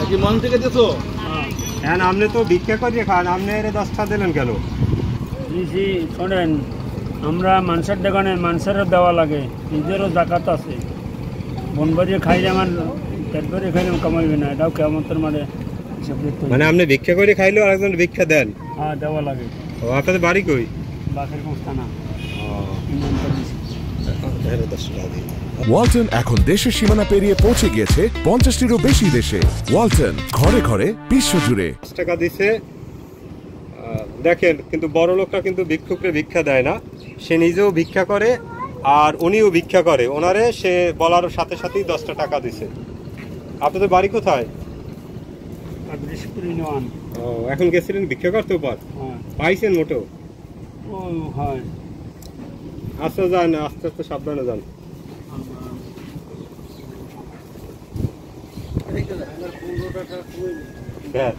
কি মন থেকে দিছো? হ্যাঁ, আপনি তো ভিক্ষা করে খান, আপনি এর 10টা দিলেন কেন? জি শোনেন, আমরা মানুষের দোকানে মানুষেরও দেওয়া লাগে, নিজেরও জাকাত আছে। বনবাড়ি খাইলে আমার পেট ভরে খাইলে কামাইবে না, এটাও কেমতের মানে মানে আপনি ভিক্ষা করে খাইলেও আরেকজন ভিক্ষা দেন? হ্যাঁ, দেওয়া লাগে। ও, আপনাদের বাড়ি কই? বাসের থানা। ওয়ালটন এখন দেশের সীমানা পেরিয়ে পৌঁছে গিয়েছে 50টিরও বেশি দেশে। ওয়ালটন, ঘরে ঘরে বিশ্বজুড়ে। 10 টাকা দিছে, দেখেন, কিন্তু বড় লোকটা কিন্তু ভিক্ষুককে ভিক্ষা দেয় না, সে নিজেও ভিক্ষা করে আর উনিও ভিক্ষা করে, ওনারে সে বলার সাথে সাথেই 10টা টাকা দিছে। আপনাদের বাড়ি কোথায়? ও, এখন গেছিলেন ভিক্ষা করতে উপর, পাইছেন মোটো? ও হয়। আচ্ছা যান, আস্তে আস্তে সাবধানে যান। দেখ